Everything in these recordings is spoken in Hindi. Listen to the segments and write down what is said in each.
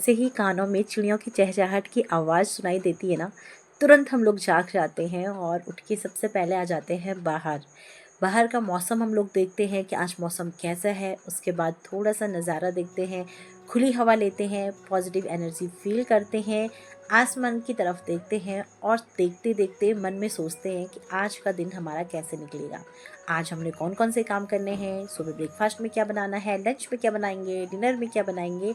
जैसे ही कानों में चिड़ियों की चहचहाहट की आवाज़ सुनाई देती है ना, तुरंत हम लोग जाग जाते हैं और उठ के सबसे पहले आ जाते हैं बाहर। बाहर का मौसम हम लोग देखते हैं कि आज मौसम कैसा है, उसके बाद थोड़ा-सा नज़ारा देखते हैं, खुली हवा लेते हैं, पॉजिटिव एनर्जी फ़ील करते हैं, आसमान की तरफ देखते हैं और देखते-देखते मन में सोचते हैं कि आज का दिन हमारा कैसे निकलेगा। आज हमने कौन-कौन से काम करने हैं, सुबह ब्रेकफ़ास्ट में क्या बनाना है, लंच में क्या बनाएँगे, डिनर में क्या बनाएँगे,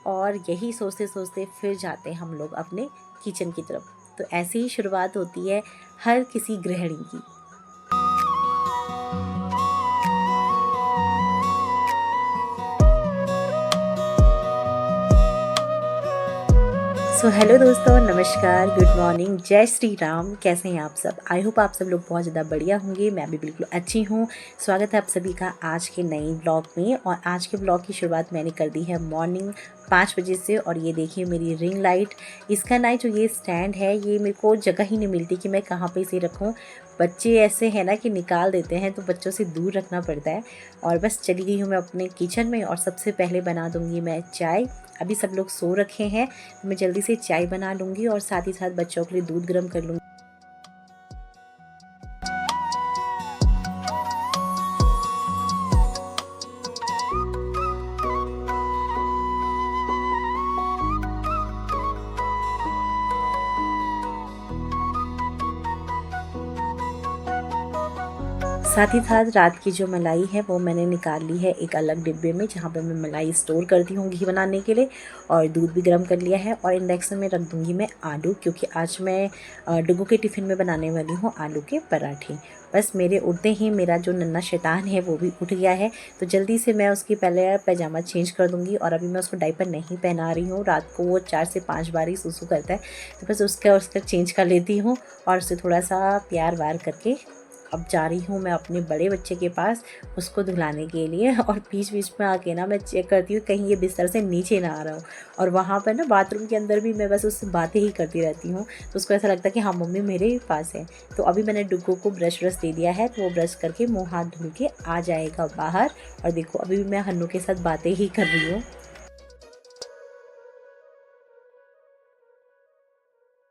और यही सोचते-सोचते फिर जाते हैं हम लोग अपने किचन की तरफ। तो ऐसे ही शुरुआत होती है हर किसी गृहिणी की। सो हेलो दोस्तों, नमस्कार, गुड मॉर्निंग, जय श्री राम। कैसे हैं आप सब? आई होप आप सब लोग बहुत ज़्यादा बढ़िया होंगे। मैं भी बिल्कुल अच्छी हूँ। स्वागत है आप सभी का आज के नए व्लॉग में। और आज के व्लॉग की शुरुआत मैंने कर दी है मॉर्निंग 5 बजे से। और ये देखिए मेरी रिंग लाइट, इसका ना जो ये स्टैंड है, ये मेरे को जगह ही नहीं मिलती कि मैं कहाँ पे इसे रखूँ। बच्चे ऐसे हैं ना कि निकाल देते हैं, तो बच्चों से दूर रखना पड़ता है। और बस चली गई हूँ मैं अपने किचन में और सबसे पहले बना दूँगी मैं चाय। अभी सब लोग सो रखे हैं, तो मैं जल्दी से चाय बना लूँगी और साथ ही साथ बच्चों के लिए दूध गर्म कर लूँगी। साथ ही साथ रात की जो मलाई है वो मैंने निकाल ली है एक अलग डिब्बे में, जहाँ पे मैं मलाई स्टोर करती हूँ घी बनाने के लिए। और दूध भी गर्म कर लिया है और इंडक्शन में रख दूँगी मैं आलू, क्योंकि आज मैं डुगू के टिफ़िन में बनाने वाली हूँ आलू के पराठे। बस मेरे उठते ही मेरा जो नन्हा शैतान है वो भी उठ गया है, तो जल्दी से मैं उसकी पहले पैजामा चेंज कर दूँगी। और अभी मैं उसको डायपर नहीं पहना रही हूँ, रात को वो 4 से 5 बार ही सुसु करता है, तो बस उसका चेंज कर लेती हूँ और उसे थोड़ा-सा प्यार-व्यार करके अब जा रही हूँ मैं अपने बड़े बच्चे के पास उसको धुलाने के लिए। और बीच-बीच में आके ना मैं चेक करती हूँ कहीं ये बिस्तर से नीचे ना आ रहा हो। और वहाँ पर ना बाथरूम के अंदर भी मैं बस उससे बातें ही करती रहती हूँ, तो उसको ऐसा लगता है कि हाँ, मम्मी मेरे ही पास है। तो अभी मैंने डुग्गू को ब्रश दे दिया है, तो वो ब्रश करके मुँह हाथ धुल के आ जाएगा बाहर। और देखो अभी भी मैं हन्नू के साथ बातें ही कर रही हूँ।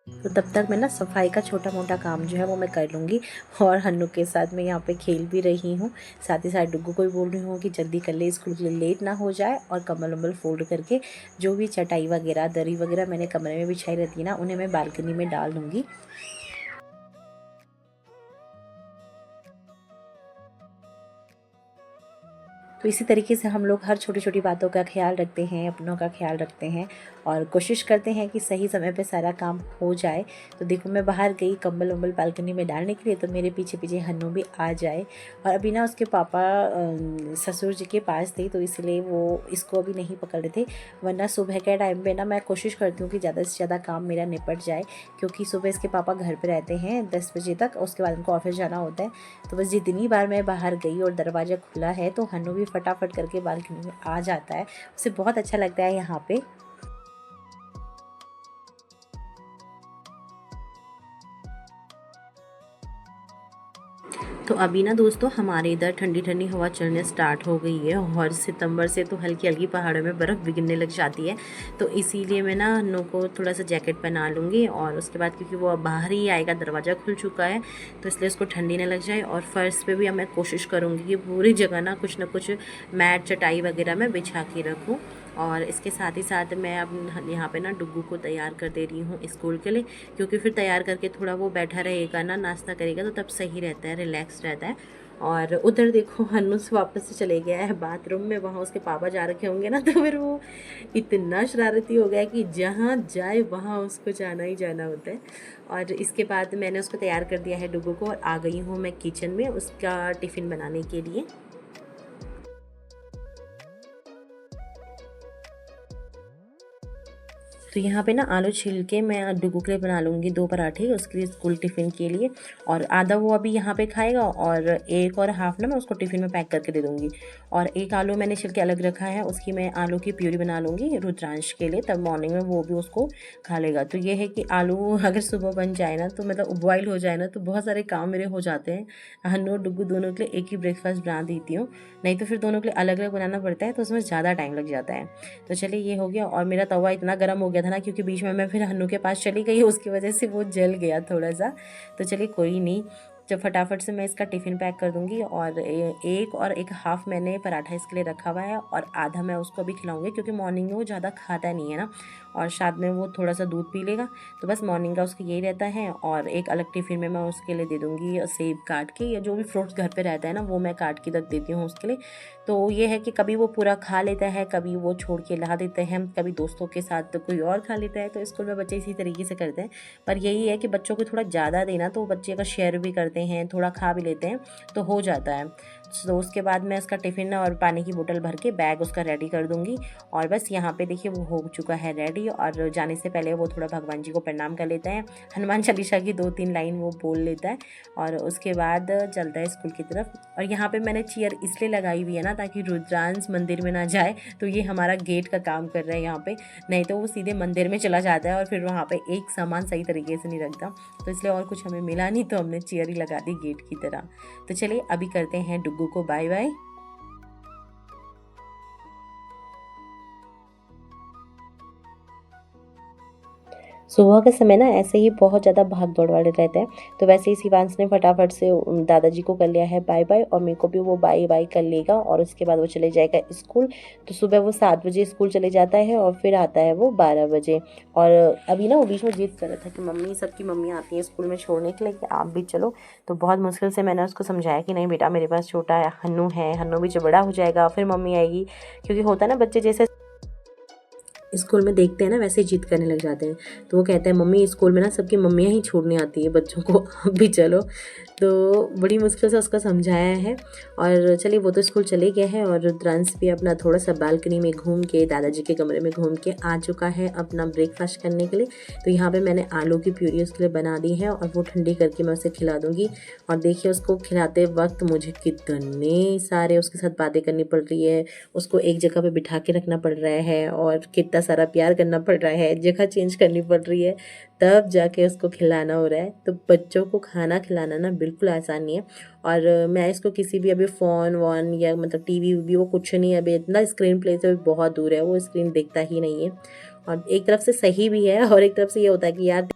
तो तब तक मैं ना सफाई का छोटा-मोटा काम जो है वो मैं कर लूँगी। और हन्नू के साथ मैं यहाँ पे खेल भी रही हूँ। साथ ही साथ डुग्गू को भी बोल रही हूँ कि जल्दी कर ले, स्कूल के लिए लेट ना हो जाए। और कंबल-वंबल फ़ोल्ड करके जो भी चटाई वगैरह, दरी वगैरह मैंने कमरे में बिछाई रहती है ना, उन्हें मैं बालकनी में डाल दूँगी। तो इसी तरीके से हम लोग हर छोटी-छोटी बातों का ख़्याल रखते हैं, अपनों का ख़्याल रखते हैं और कोशिश करते हैं कि सही समय पे सारा काम हो जाए। तो देखो मैं बाहर गई कंबल-वंबल बालकनी में डालने के लिए, तो मेरे पीछे-पीछे हन्नू भी आ जाए। और अभी ना उसके पापा ससुर जी के पास थे, तो इसलिए वो इसको अभी नहीं पकड़ रहे थे। वरना सुबह के टाइम पे ना मैं कोशिश करती हूँ कि ज़्यादा से ज़्यादा काम मेरा निपट जाए, क्योंकि सुबह इसके पापा घर पे रहते हैं 10 बजे तक, उसके बाद उनको ऑफ़िस जाना होता है। तो बस जितनी बार मैं बाहर गई और दरवाज़ा खुला है, तो हन्नू भी फटाफट करके बालकनी में आ जाता है। उसे बहुत अच्छा लगता है यहाँ पे। तो अभी ना दोस्तों हमारे इधर ठंडी ठंडी हवा चलने स्टार्ट हो गई है और सितंबर से तो हल्की हल्की पहाड़ों में बर्फ़ भी गिरने लग जाती है। तो इसीलिए मैं ना अन्नू को थोड़ा सा जैकेट पहना लूँगी और उसके बाद क्योंकि वो अब बाहर ही आएगा, दरवाज़ा खुल चुका है, तो इसलिए उसको ठंडी ना लग जाए। और फर्श पे भी अब मैं कोशिश करूँगी कि पूरी जगह ना कुछ मैट चटाई वगैरह मैं बिछा के रखूँ। और इसके साथ ही साथ मैं अब यहाँ पे ना डुग्गू को तैयार कर दे रही हूँ स्कूल के लिए, क्योंकि फिर तैयार करके थोड़ा वो बैठा रहेगा ना, नाश्ता करेगा, तो तब सही रहता है, रिलैक्स रहता है। और उधर देखो हन्नू से वापस से चले गया है बाथरूम में, वहाँ उसके पापा जा रखे होंगे ना, तो फिर वो इतना शरारती हो गया कि जहाँ जाए वहाँ उसको जाना ही जाना होता है। और इसके बाद मैंने उसको तैयार कर दिया है डुग्गू को और आ गई हूँ मैं किचन में उसका टिफ़िन बनाने के लिए। तो यहाँ पे ना आलू छील के मैं डुगू के लिए बना लूँगी 2 पराठे उसके लिए स्कूल टिफ़िन के लिए, और आधा वो अभी यहाँ पे खाएगा और एक और हाफ़ ना मैं उसको टिफ़िन में पैक करके दे दूँगी। और एक आलू मैंने छिल के अलग रखा है, उसकी मैं आलू की प्यूरी बना लूँगी रुद्रांश के लिए, तब मॉर्निंग में वो भी उसको खा लेगा। तो ये है कि आलू अगर सुबह बन जाए ना, तो मतलब बॉयल हो जाए ना, तो बहुत सारे काम मेरे हो जाते हैं। हन्नू डुगू दोनों के लिए एक ही ब्रेकफास्ट बना देती हूँ, नहीं तो फिर दोनों के लिए अलग अलग बनाना पड़ता है, तो उसमें ज़्यादा टाइम लग जाता है। तो चलिए ये हो गया। और मेरा तवा इतना गर्म हो गया था ना, क्योंकि बीच में मैं फिर हन्नू के पास चली गई, उसकी वजह से वो जल गया थोड़ा सा। तो चलिए कोई नहीं, जब फटाफट से मैं इसका टिफ़िन पैक कर दूँगी। और एक और एक हाफ़ मैंने पराठा इसके लिए रखा हुआ है, और आधा मैं उसको अभी खिलाऊँगी, क्योंकि मॉर्निंग में वो ज़्यादा खाता नहीं है ना, और साथ में वो थोड़ा सा दूध पी लेगा। तो बस मॉर्निंग का उसका यही रहता है। और एक अलग टिफ़िन में मैं उसके लिए दे दूँगी सेब काट के, या जो भी फ्रूट्स घर पे रहता है ना, वो मैं काट के रख देती हूँ उसके लिए। तो ये है कि कभी वो पूरा खा लेता है, कभी वो छोड़ के ला देते हैं, कभी दोस्तों के साथ तो कोई और खा लेता है। तो स्कूल में बच्चे इसी तरीके से करते हैं। पर यही है कि बच्चों को थोड़ा ज़्यादा देना, तो बच्चे अगर शेयर भी करते हैं, थोड़ा खा भी लेते हैं, तो हो जाता है। तो उसके बाद मैं इसका टिफ़िन और पानी की बोतल भर के बैग उसका रेडी कर दूँगी। और बस यहाँ पे देखिए वो हो चुका है रेडी, और जाने से पहले वो थोड़ा भगवान जी को प्रणाम कर लेता है, हनुमान चालीसा की 2-3 लाइन वो बोल लेता है, और उसके बाद चलता है स्कूल की तरफ। और यहाँ पे मैंने चेयर इसलिए लगाई हुई है ना, ताकि रुद्रांश मंदिर में ना जाए, तो ये हमारा गेट का काम कर रहा है यहाँ पे, नहीं तो वो सीधे मंदिर में चला जाता है और फिर वहाँ पे एक सामान सही तरीके से नहीं रखता। तो इसलिए और कुछ हमें मिला नहीं, तो हमने चेयर ही लगा दी गेट की तरह। तो चलिए अभी करते हैं डुग्गू को बाय बाय। सुबह का समय ना ऐसे ही बहुत ज़्यादा भाग दौड़ वाले रहते हैं। तो वैसे ही शिवांश ने फटाफट से दादाजी को कर लिया है बाय बाय, और मेरे को भी वो बाय बाय कर लेगा, और उसके बाद वो चले जाएगा स्कूल। तो सुबह वो 7 बजे स्कूल चले जाता है, और फिर आता है वो 12 बजे। और अभी ना वो बीच में जिद कर रहा था कि मम्मी, सबकी मम्मी आती है स्कूल में छोड़ने के लिए, कि आप भी चलो। तो बहुत मुश्किल से मैंने उसको समझाया कि नहीं बेटा, मेरे पास छोटा है हन्नू है, हन्नू भी जब बड़ा हो जाएगा फिर मम्मी आएगी। क्योंकि होता है ना, बच्चे जैसे स्कूल में देखते हैं ना, वैसे ही जिद करने लग जाते हैं। तो वो कहता है मम्मी, स्कूल में ना सबकी मम्मियाँ ही छोड़ने आती है बच्चों को, आप भी चलो। तो बड़ी मुश्किल से उसका समझाया है। और चलिए वो तो स्कूल चले गया है, और रुद्रांश भी अपना थोड़ा सा बालकनी में घूम के, दादाजी के कमरे में घूम के आ चुका है अपना ब्रेकफास्ट करने के लिए। तो यहाँ पे मैंने आलू की प्यूरी उसके लिए बना दी है, और वो ठंडी करके मैं उसे खिला दूँगी। और देखिए उसको खिलाते वक्त मुझे कितने सारे उसके साथ बातें करनी पड़ रही है, उसको एक जगह पे बिठा के रखना पड़ रहा है, और कितना सारा प्यार करना पड़ रहा है, जगह चेंज करनी पड़ रही है, तब जाके उसको खिलाना हो रहा है। तो बच्चों को खाना खिलाना ना बिल्कुल आसान नहीं है। और मैं इसको किसी भी अभी फ़ोन वोन या मतलब टीवी वीवी वो कुछ नहीं, अभी इतना स्क्रीन प्ले से बहुत दूर है, वो स्क्रीन देखता ही नहीं है। और एक तरफ से सही भी है, और एक तरफ से ये होता है कि यार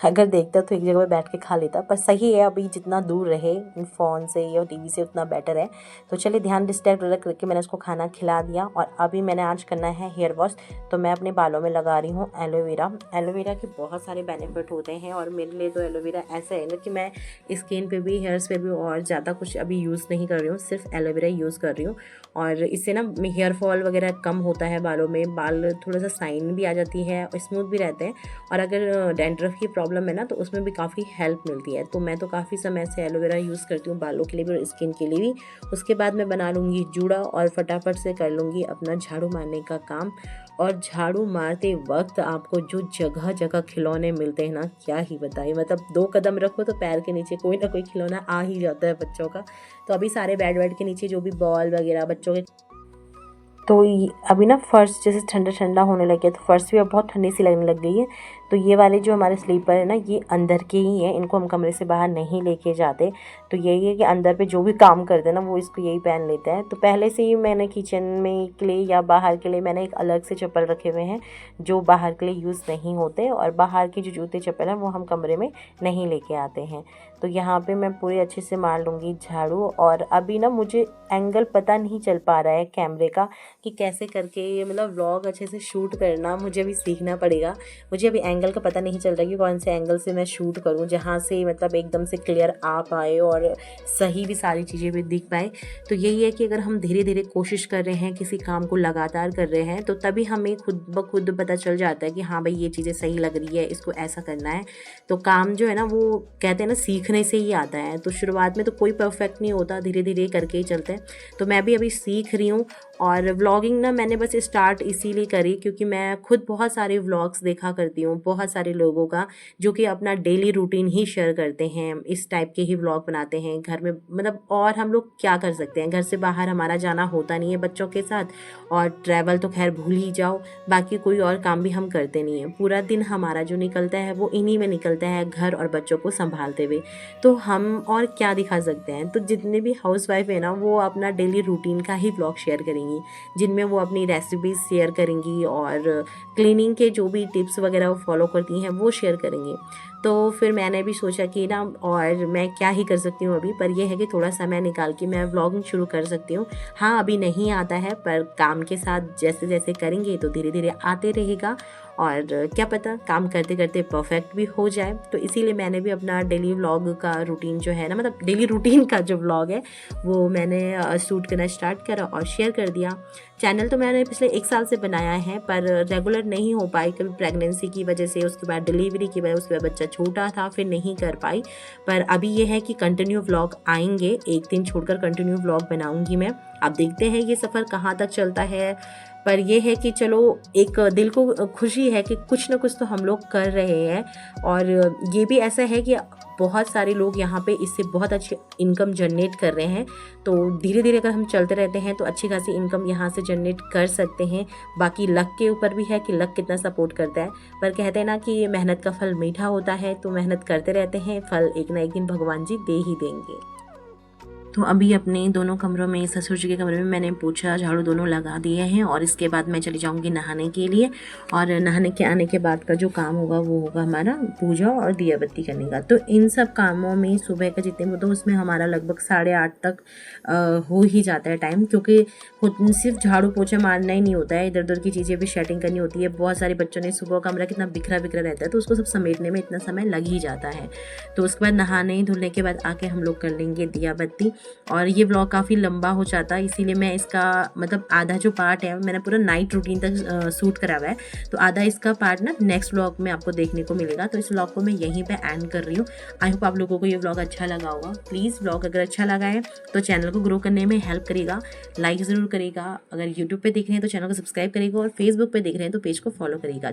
अगर देखता तो एक जगह पे बैठ के खा लेता। पर सही है, अभी जितना दूर रहे फ़ोन से या टीवी से उतना बेटर है। तो चलिए ध्यान डिस्ट्रैक्ट रख करके मैंने उसको खाना खिला दिया, और अभी मैंने आज करना है हेयर वॉश। तो मैं अपने बालों में लगा रही हूँ एलोवेरा। एलोवेरा के बहुत सारे बेनिफिट होते हैं, और मेरे लिए तो एलोवेरा ऐसा है ना कि मैं स्किन पे भी, हेयर्स पे भी और ज़्यादा कुछ अभी यूज़ नहीं कर रही हूँ, सिर्फ एलोवेरा यूज़ कर रही हूँ। और इससे ना हेयर फॉल वगैरह कम होता है बालों में, बाल थोड़ा सा शाइन भी आ जाती है, स्मूथ भी रहते हैं। और अगर डैंड्रफ की प्रॉब्लम है ना, तो उसमें भी काफ़ी हेल्प मिलती है। तो मैं तो काफ़ी समय से एलोवेरा यूज़ करती हूँ, बालों के लिए भी और स्किन के लिए भी। उसके बाद मैं बना लूँगी जूड़ा, और फटाफट से कर लूँगी अपना झाड़ू मारने का काम। और झाड़ू मारते वक्त आपको जो जगह जगह खिलौने मिलते हैं ना, क्या ही बताइए। मतलब 2 कदम रखो तो पैर के नीचे कोई ना कोई खिलौना आ ही जाता है बच्चों का। तो अभी सारे बेड के नीचे जो भी बॉल वगैरह बच्चों के, तो अभी ना फर्श जैसे ठंडा ठंडा होने लग गया, तो फर्श भी अब बहुत ठंडी सी लगने लग गई है। तो ये वाले जो हमारे स्लीपर है ना, ये अंदर के ही हैं, इनको हम कमरे से बाहर नहीं लेके जाते। तो यही है कि अंदर पे जो भी काम करते हैं ना, वो इसको यही पहन लेते हैं। तो पहले से ही मैंने किचन में के लिए या बाहर के लिए मैंने एक अलग से चप्पल रखे हुए हैं, जो बाहर के लिए यूज़ नहीं होते, और बाहर के जो जूते चप्पल हैं वो हम कमरे में नहीं लेके आते हैं। तो यहाँ पे मैं पूरे अच्छे से मार लूँगी झाड़ू। और अभी ना मुझे एंगल पता नहीं चल पा रहा है कैमरे का, कि कैसे करके ये मतलब व्लॉग अच्छे से शूट करना मुझे अभी सीखना पड़ेगा। मुझे अभी एंगल एंगल का पता नहीं चल रहा कि कौन से एंगल से मैं शूट करूँ जहाँ से मतलब एकदम से क्लियर आ पाए और सही भी सारी चीज़ें भी दिख पाए। तो यही है कि अगर हम धीरे धीरे कोशिश कर रहे हैं, किसी काम को लगातार कर रहे हैं, तो तभी हमें खुद ब खुद पता चल जाता है कि हाँ भाई ये चीज़ें सही लग रही है, इसको ऐसा करना है। तो काम जो है ना वो कहते हैं ना सीखने से ही आता है। तो शुरुआत में तो कोई परफेक्ट नहीं होता, धीरे धीरे करके ही चलते हैं। तो मैं भी अभी सीख रही हूँ। और व्लॉगिंग ना मैंने बस स्टार्ट इसीलिए करी क्योंकि मैं खुद बहुत सारे व्लॉग्स देखा करती हूँ, बहुत सारे लोगों का, जो कि अपना डेली रूटीन ही शेयर करते हैं, इस टाइप के ही व्लॉग बनाते हैं घर में। मतलब और हम लोग क्या कर सकते हैं, घर से बाहर हमारा जाना होता नहीं है बच्चों के साथ, और ट्रैवल तो खैर भूल ही जाओ, बाकी कोई और काम भी हम करते नहीं हैं। पूरा दिन हमारा जो निकलता है वो इन्हीं में निकलता है, घर और बच्चों को संभालते हुए। तो हम और क्या दिखा सकते हैं। तो जितने भी हाउसवाइफ है ना वो अपना डेली रूटीन का ही व्लॉग शेयर करेंगी, जिनमें वो अपनी रेसिपीज शेयर करेंगी और क्लीनिंग के जो भी टिप्स वगैरह वो फॉलो करती हैं वो शेयर करेंगी। तो फिर मैंने भी सोचा कि ना और मैं क्या ही कर सकती हूँ अभी, पर यह है कि थोड़ा समय निकाल के मैं व्लॉगिंग शुरू कर सकती हूँ। हाँ अभी नहीं आता है, पर काम के साथ जैसे जैसे करेंगे तो धीरे धीरे आते रहेगा, और क्या पता काम करते करते परफेक्ट भी हो जाए। तो इसीलिए मैंने भी अपना डेली व्लॉग का रूटीन जो है ना, मतलब डेली रूटीन का जो व्लॉग है वो मैंने शूट करना स्टार्ट करा और शेयर कर दिया। चैनल तो मैंने पिछले 1 साल से बनाया है, पर रेगुलर नहीं हो पाई, कभी प्रेगनेंसी की वजह से, उसके बाद डिलीवरी की वजह, उसके बाद बच्चा छोटा था, फिर नहीं कर पाई। पर अभी ये है कि कंटिन्यू व्लॉग आएंगे, एक दिन छोड़कर कंटिन्यू व्लॉग बनाऊंगी मैं। अब देखते हैं ये सफ़र कहाँ तक चलता है, पर यह है कि चलो एक दिल को खुशी है कि कुछ ना कुछ तो हम लोग कर रहे हैं। और ये भी ऐसा है कि बहुत सारे लोग यहाँ पे इससे बहुत अच्छी इनकम जनरेट कर रहे हैं। तो धीरे धीरे अगर हम चलते रहते हैं तो अच्छी खासी इनकम यहाँ से जनरेट कर सकते हैं। बाकी लक के ऊपर भी है कि लक कितना सपोर्ट करता है। पर कहते हैं ना कि मेहनत का फल मीठा होता है, तो मेहनत करते रहते हैं, फल एक ना एक दिन भगवान जी दे ही देंगे। तो अभी अपने दोनों कमरों में, ससुर जी के कमरे में मैंने पोछा झाड़ू दोनों लगा दिए हैं, और इसके बाद मैं चली जाऊंगी नहाने के लिए। और नहाने के आने के बाद का जो काम होगा वो होगा हमारा पूजा और दिया बत्ती करने का। तो इन सब कामों में सुबह का जितने होते हैं उसमें हमारा लगभग 8:30 तक हो ही जाता है टाइम, क्योंकि सिर्फ झाड़ू पोछा मारना ही नहीं होता है, इधर उधर की चीज़ें भी सेटिंग करनी होती है। बहुत सारे बच्चों ने सुबह कमरा कितना बिखरा बिखरा रहता है, तो उसको सब समेटने में इतना समय लग ही जाता है। तो उसके बाद नहाने धुलने के बाद आके हम लोग कर लेंगे दिया बत्ती। और ये व्लॉग काफ़ी लंबा हो जाता है, इसीलिए मैं इसका मतलब आधा जो पार्ट है मैंने पूरा नाइट रूटीन तक शूट करा हुआ है, तो आधा इसका पार्ट ना नेक्स्ट व्लॉग में आपको देखने को मिलेगा। तो इस व्लॉग को मैं यहीं पे एंड कर रही हूँ। आई होप आप लोगों को ये व्लॉग अच्छा लगा होगा। प्लीज़ व्लॉग अगर अच्छा लगा है तो चैनल को ग्रो करने में हेल्प करेगा, लाइक ज़रूर करेगा। अगर यूट्यूब पर देख रहे हैं तो चैनल को सब्सक्राइब करेगा, और फेसबुक पर देख रहे हैं तो पेज को फॉलो करेगा।